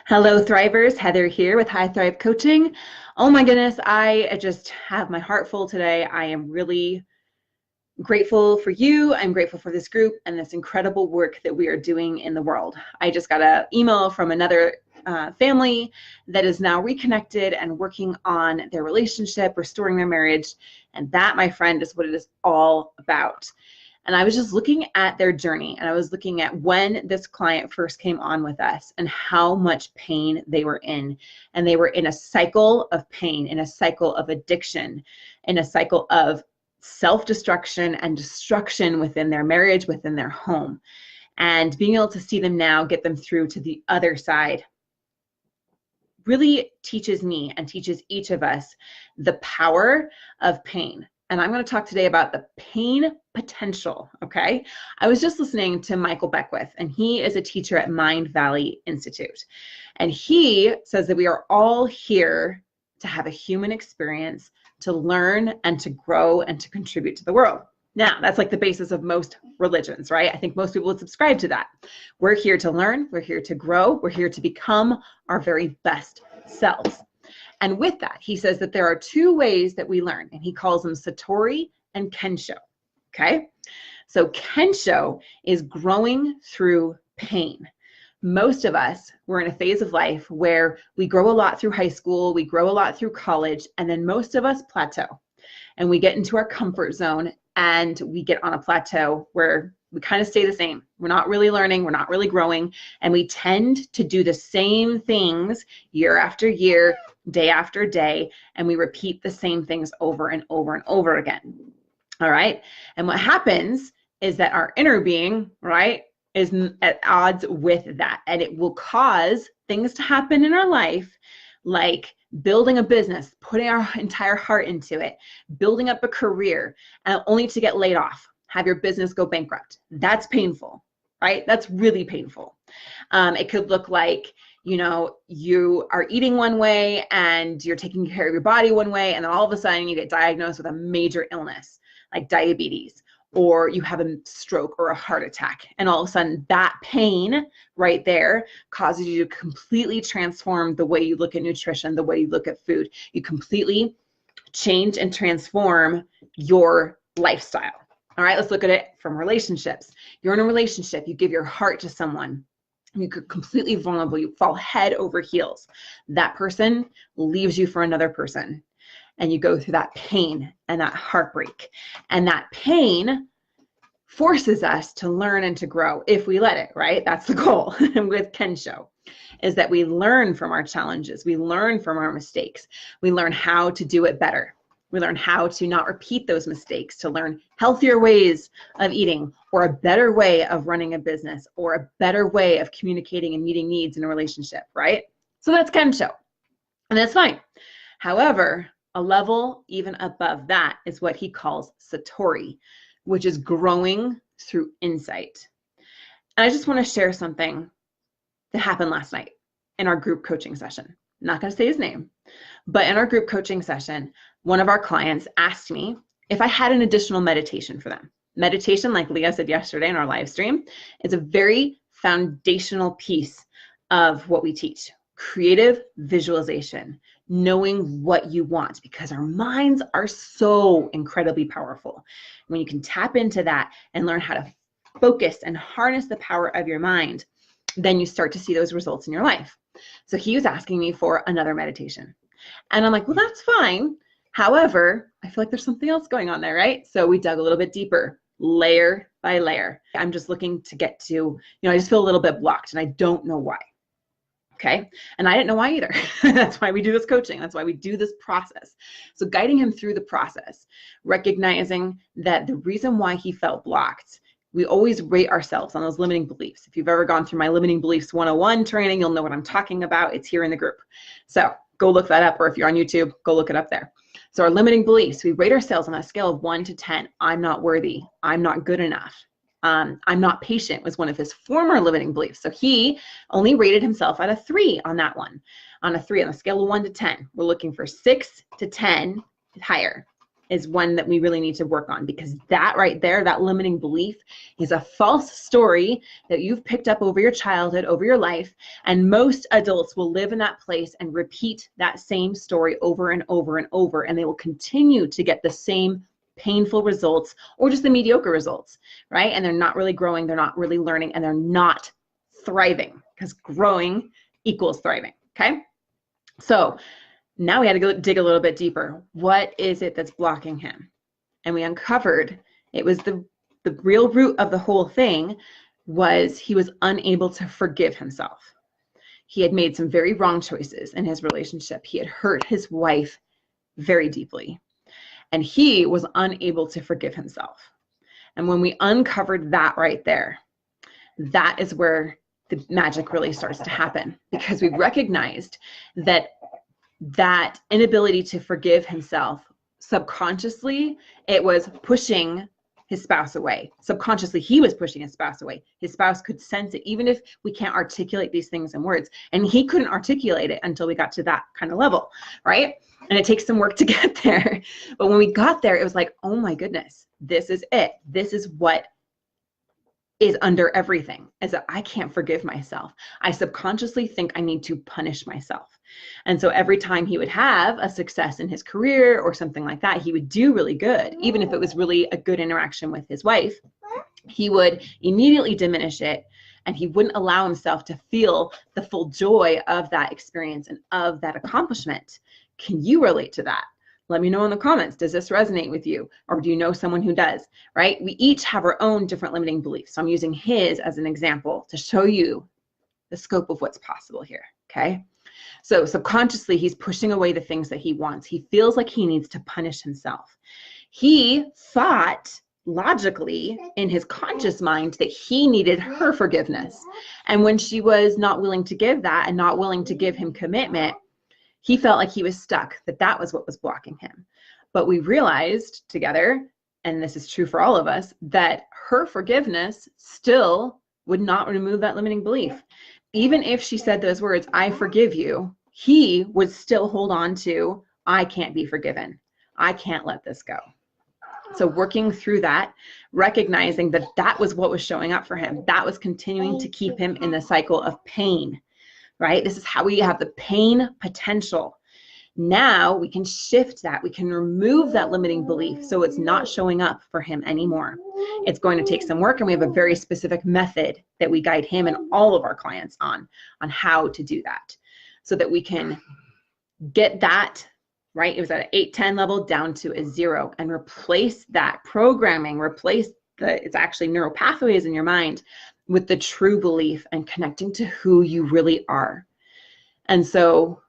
Hello, Thrivers. Heather here with High Thrive Coaching. Oh my goodness, I just have my heart full today. I am really grateful for you. I'm grateful for this group and this incredible work that we are doing in the world. I just got an email from another family that is now reconnected and working on their relationship, restoring their marriage. And that, my friend, is what it is all about. And I was just looking at their journey, and I was looking at when this client first came on with us and how much pain they were in. And they were in a cycle of pain, in a cycle of addiction, in a cycle of self-destruction and destruction within their marriage, within their home. And being able to see them now, get them through to the other side, really teaches me and teaches each of us the power of pain. And I'm going to talk today about the pain potential, okay? I was just listening to Michael Beckwith, and he is a teacher at Mind Valley Institute. And he says that we are all here to have a human experience, to learn and to grow and to contribute to the world. Now, that's like the basis of most religions, right? I think most people would subscribe to that. We're here to learn, we're here to grow, we're here to become our very best selves. And with that, he says that there are two ways that we learn, and he calls them Satori and Kensho, okay? So Kensho is growing through pain. Most of us, we're in a phase of life where we grow a lot through high school, we grow a lot through college, and then most of us plateau. And we get into our comfort zone, and we get on a plateau where we kind of stay the same. We're not really learning, we're not really growing, and we tend to do the same things year after year, day after day, and we repeat the same things over and over and over again. All right? And what happens is that our inner being, right, is at odds with that, and it will cause things to happen in our life, like building a business, putting our entire heart into it, building up a career, only to get laid off, have your business go bankrupt. That's painful, right? That's really painful. It could look like, you are eating one way and you're taking care of your body one way, and then all of a sudden you get diagnosed with a major illness like diabetes, or you have a stroke or a heart attack, and all of a sudden that pain right there causes you to completely transform the way you look at nutrition, the way you look at food. You completely change and transform your lifestyle. All right, let's look at it from relationships. You're in a relationship, you give your heart to someone, you're completely vulnerable, you fall head over heels. That person leaves you for another person, and you go through that pain and that heartbreak. And that pain forces us to learn and to grow if we let it, right? That's the goal with Kensho, is that we learn from our challenges, we learn from our mistakes, we learn how to do it better. We learn how to not repeat those mistakes, to learn healthier ways of eating, or a better way of running a business, or a better way of communicating and meeting needs in a relationship, right? So that's Kensho, and that's fine. However, a level even above that is what he calls Satori, which is growing through insight. And I just want to share something that happened last night in our group coaching session. I'm not going to say his name, but in our group coaching session, one of our clients asked me if I had an additional meditation for them. Meditation, like Leah said yesterday in our live stream, is a very foundational piece of what we teach. Creative visualization, knowing what you want, because our minds are so incredibly powerful. When you can tap into that and learn how to focus and harness the power of your mind, then you start to see those results in your life. So he was asking me for another meditation. And I'm like, well, that's fine. However, I feel like there's something else going on there, right? So we dug a little bit deeper, layer by layer. I'm just looking to get to, I just feel a little bit blocked, and I don't know why. Okay. And I didn't know why either. That's why we do this coaching. That's why we do this process. So guiding him through the process, recognizing that the reason why he felt blocked, we always rate ourselves on those limiting beliefs. If you've ever gone through my Limiting Beliefs 101 training, you'll know what I'm talking about. It's here in the group. So go look that up, or if you're on YouTube, go look it up there. So our limiting beliefs, we rate ourselves on a scale of 1 to 10. I'm not worthy. I'm not good enough. I'm not patient was one of his former limiting beliefs. So he only rated himself at a 3 on that one. On a 3 on a scale of 1 to 10. We're looking for 6 to 10 higher. is one that we really need to work on, because that right there, that limiting belief, is a false story that you've picked up over your childhood, over your life, and most adults will live in that place and repeat that same story over and over and over, and they will continue to get the same painful results or just the mediocre results, right? And they're not really growing, they're not really learning, and they're not thriving, because growing equals thriving, okay? So now we had to go dig a little bit deeper. What is it that's blocking him? And we uncovered it was the real root of the whole thing was he was unable to forgive himself. He had made some very wrong choices in his relationship. He had hurt his wife very deeply, and he was unable to forgive himself. And when we uncovered that right there, that is where the magic really starts to happen, because we recognized that inability to forgive himself, subconsciously, it was pushing his spouse away. Subconsciously, he was pushing his spouse away. His spouse could sense it, even if we can't articulate these things in words. And he couldn't articulate it until we got to that kind of level, right? And it takes some work to get there. But when we got there, it was like, oh my goodness, this is it. This is what is under everything, is that I can't forgive myself. I subconsciously think I need to punish myself. And so every time he would have a success in his career or something like that, he would do really good. Even if it was really a good interaction with his wife, he would immediately diminish it, and he wouldn't allow himself to feel the full joy of that experience and of that accomplishment. Can you relate to that? Let me know in the comments. Does this resonate with you? Or do you know someone who does, right? We each have our own different limiting beliefs. So I'm using his as an example to show you the scope of what's possible here, okay? So subconsciously, he's pushing away the things that he wants. He feels like he needs to punish himself. He thought logically in his conscious mind that he needed her forgiveness. And when she was not willing to give that and not willing to give him commitment, he felt like he was stuck, that was what was blocking him. But we realized together, and this is true for all of us, that her forgiveness still would not remove that limiting belief. Even if she said those words, I forgive you, he would still hold on to, I can't be forgiven. I can't let this go. So working through that, recognizing that that was what was showing up for him. That was continuing to keep him in the cycle of pain. Right? This is how we have the pain potential. Now we can shift that. We can remove that limiting belief so it's not showing up for him anymore. It's going to take some work, and we have a very specific method that we guide him and all of our clients on how to do that, so that we can get that, right? It was at an 8, 10 level down to a 0, and replace that programming, it's actually neural pathways in your mind with the true belief and connecting to who you really are. And so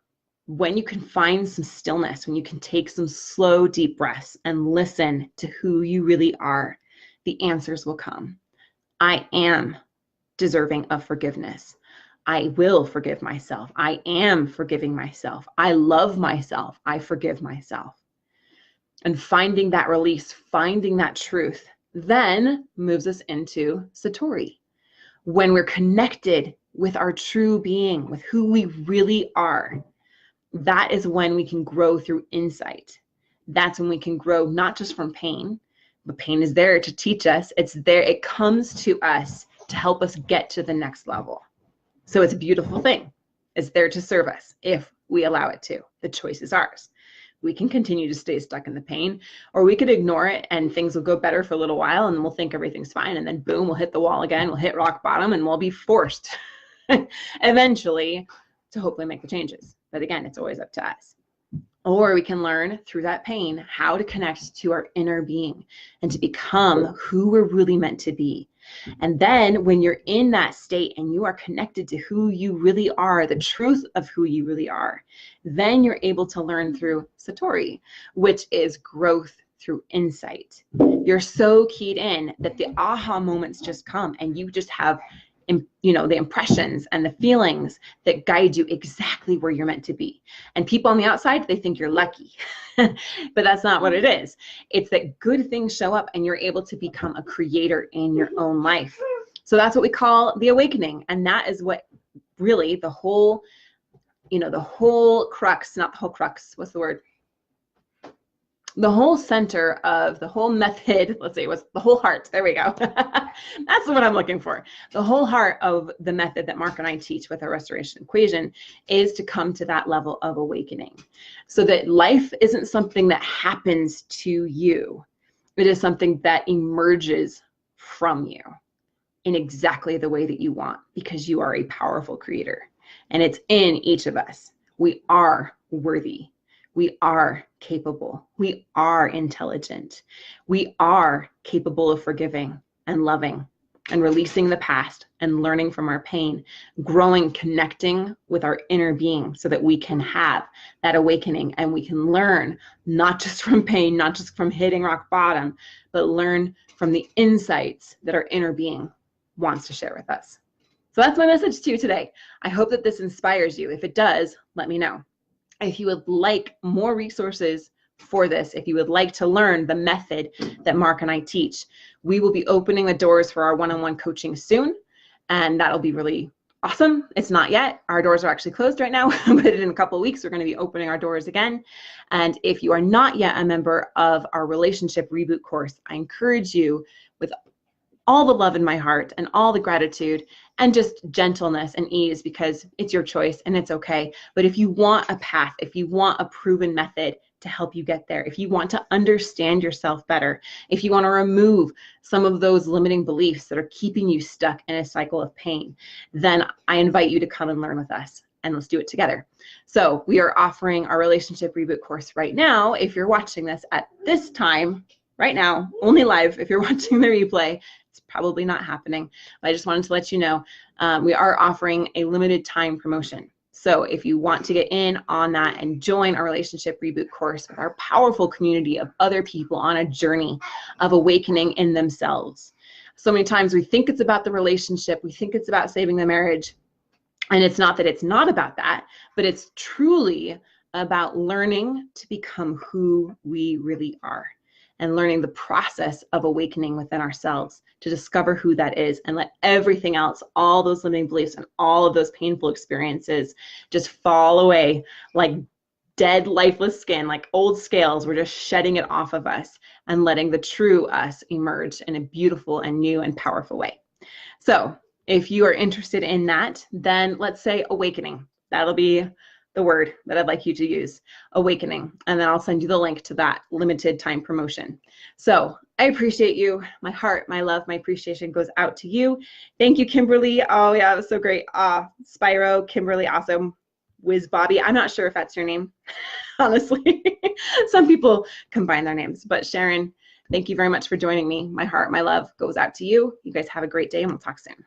when you can find some stillness, when you can take some slow, deep breaths and listen to who you really are, the answers will come. I am deserving of forgiveness. I will forgive myself. I am forgiving myself. I love myself. I forgive myself. And finding that release, finding that truth, then moves us into Satori. When we're connected with our true being, with who we really are, that is when we can grow through insight. That's when we can grow not just from pain, but pain is there to teach us. It's there. It comes to us to help us get to the next level. So it's a beautiful thing. It's there to serve us if we allow it to. The choice is ours. We can continue to stay stuck in the pain, or we could ignore it and things will go better for a little while and we'll think everything's fine, and then boom, we'll hit the wall again, we'll hit rock bottom, and we'll be forced eventually to hopefully make the changes. But again, it's always up to us. Or we can learn through that pain how to connect to our inner being and to become who we're really meant to be. And then when you're in that state and you are connected to who you really are, the truth of who you really are, then you're able to learn through Satori, which is growth through insight. You're so keyed in that the aha moments just come, and you just have, the impressions and the feelings that guide you exactly where you're meant to be. And people on the outside, they think you're lucky, but that's not what it is. It's that good things show up and you're able to become a creator in your own life. So that's what we call the awakening. And that is what really the whole crux, not the whole crux, what's the word? The whole center of the whole method, let's say it was the whole heart. There we go. That's what I'm looking for. The whole heart of the method that Mark and I teach with our restoration equation is to come to that level of awakening, so that life isn't something that happens to you. It is something that emerges from you in exactly the way that you want, because you are a powerful creator, and it's in each of us. We are worthy. We are capable. We are intelligent. We are capable of forgiving and loving and releasing the past and learning from our pain, growing, connecting with our inner being so that we can have that awakening, and we can learn not just from pain, not just from hitting rock bottom, but learn from the insights that our inner being wants to share with us. So that's my message to you today. I hope that this inspires you. If it does, let me know. If you would like more resources for this, if you would like to learn the method that Mark and I teach, we will be opening the doors for our one-on-one coaching soon, and that'll be really awesome. It's not yet. Our doors are actually closed right now, but in a couple of weeks, we're going to be opening our doors again. And if you are not yet a member of our relationship reboot course, I encourage you, with all the love in my heart and all the gratitude and just gentleness and ease, because it's your choice and it's okay. But if you want a path, if you want a proven method to help you get there, if you want to understand yourself better, if you want to remove some of those limiting beliefs that are keeping you stuck in a cycle of pain, then I invite you to come and learn with us, and let's do it together. So we are offering our relationship reboot course right now. If you're watching this at this time, right now, only live. If you're watching the replay, it's probably not happening. But I just wanted to let you know we are offering a limited time promotion. So if you want to get in on that and join our relationship reboot course with our powerful community of other people on a journey of awakening in themselves. So many times we think it's about the relationship, we think it's about saving the marriage, and it's not that it's not about that, but it's truly about learning to become who we really are, and learning the process of awakening within ourselves to discover who that is, and let everything else, all those limiting beliefs and all of those painful experiences, just fall away like dead, lifeless skin, like old scales. We're just shedding it off of us and letting the true us emerge in a beautiful and new and powerful way. So if you are interested in that, then let's say awakening. That'll be the word that I'd like you to use, awakening. And then I'll send you the link to that limited time promotion. So I appreciate you. My heart, my love, my appreciation goes out to you. Thank you, Kimberly. Oh yeah, it was so great. Spyro, Kimberly, awesome. Wiz Bobby. I'm not sure if that's your name, honestly. Some people combine their names, but Sharon, thank you very much for joining me. My heart, my love goes out to you. You guys have a great day, and we'll talk soon.